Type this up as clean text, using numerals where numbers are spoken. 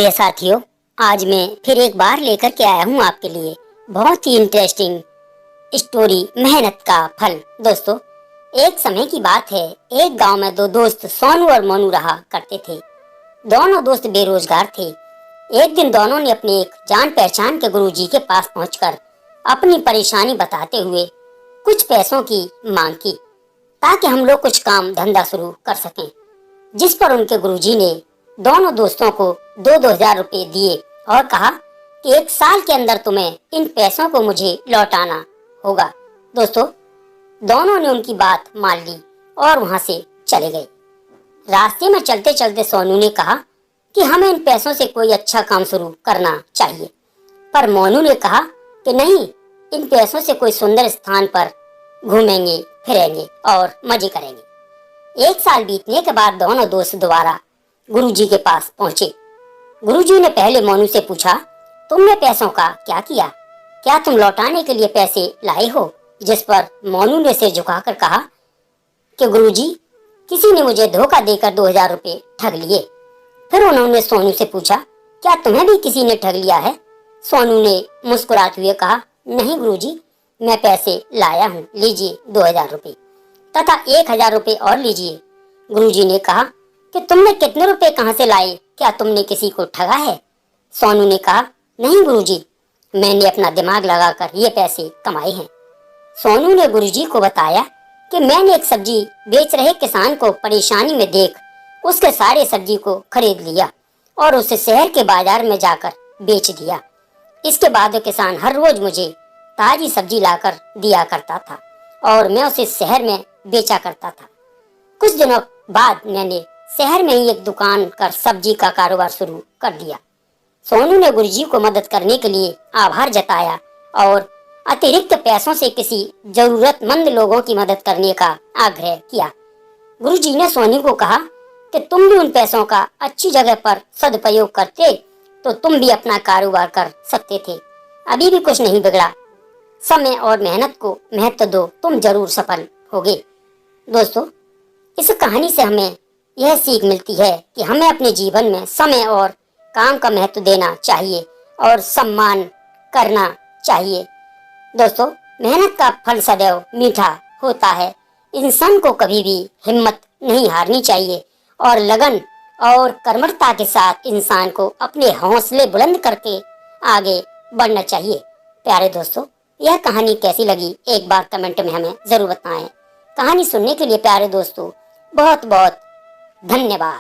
प्रिय साथियों, आज मैं फिर एक बार लेकर के आया हूँ आपके लिए बहुत ही इंटरेस्टिंग स्टोरी, मेहनत का फल। दोस्तों, एक समय की बात है, एक गांव में दो दोस्त सोनू और मोनू रहा करते थे। दोनों दोस्त बेरोजगार थे। एक दिन दोनों ने अपने एक जान पहचान के गुरुजी के पास पहुंचकर अपनी परेशानी बताते हुए कुछ पैसों की मांग की, ताकि हम लोग कुछ काम धंधा शुरू कर सकें। जिस पर उनके गुरुजी ने दोनों दोस्तों को 2-2 हजार रुपए दिए और कहा कि 1 साल के अंदर तुम्हें इन पैसों को मुझे लौटाना होगा। दोस्तों, दोनों ने उनकी बात मान ली और वहां से चले गए। रास्ते में चलते चलते सोनू ने कहा कि हमें इन पैसों से कोई अच्छा काम शुरू करना चाहिए, पर मोनू ने कहा कि नहीं, इन पैसों से कोई सुंदर स्थान पर घूमेंगे फिरेंगे और मजे करेंगे। 1 साल बीतने के बाद दोनों दोस्त दोबारा गुरुजी के पास पहुंचे। गुरुजी ने पहले मोनू से पूछा, तुमने पैसों का क्या किया? क्या तुम लौटाने के लिए पैसे लाए हो? जिस पर मोनू ने सिर झुकाकर कहा कि गुरुजी, किसी ने मुझे धोखा देकर 2 हजार रुपए ठग लिए। फिर उन्होंने सोनू से पूछा, क्या तुम्हें भी किसी ने ठग लिया है? सोनू ने मुस्कुराते हुए कहा, नहीं गुरुजी, मैं पैसे लाया हूँ, लीजिए 2 हजार रुपए तथा 1 हजार रुपए और लीजिए। गुरुजी ने कहा कि तुमने कितने रुपए कहाँ से लाए? क्या तुमने किसी को ठगा है? सोनू ने कहा, नहीं गुरुजी, मैंने अपना दिमाग लगाकर ये पैसे कमाए हैं। सोनू ने गुरुजी को बताया कि मैंने एक सब्जी बेच रहे किसान को परेशानी में देख उसके सारे सब्जी को खरीद लिया और उसे शहर के बाजार में जाकर बेच दिया। इसके बाद वो किसान हर रोज मुझे ताजी सब्जी लाकर दिया करता था और मैं उसे शहर में बेचा करता था। कुछ दिनों बाद मैंने शहर में ही एक दुकान कर सब्जी का कारोबार शुरू कर दिया। सोनू ने गुरुजी को मदद करने के लिए आभार जताया और अतिरिक्त पैसों से किसी जरूरतमंद लोगों की मदद करने का आग्रह किया। गुरुजी ने सोनू को कहा कि तुम भी उन पैसों का अच्छी जगह पर सदुपयोग करते तो तुम भी अपना कारोबार कर सकते थे। अभी भी कुछ नहीं बिगड़ा, समय और मेहनत को महत्व दो, तुम जरूर सफल होगे। दोस्तों, इस कहानी से हमें यह सीख मिलती है कि हमें अपने जीवन में समय और काम का महत्व देना चाहिए और सम्मान करना चाहिए। दोस्तों, मेहनत का फल सदैव मीठा होता है। इंसान को कभी भी हिम्मत नहीं हारनी चाहिए और लगन और कर्मठता के साथ इंसान को अपने हौसले बुलंद करके आगे बढ़ना चाहिए। प्यारे दोस्तों, यह कहानी कैसी लगी एक बार कमेंट में हमें जरूर बताएं। कहानी सुनने के लिए प्यारे दोस्तों बहुत बहुत धन्यवाद।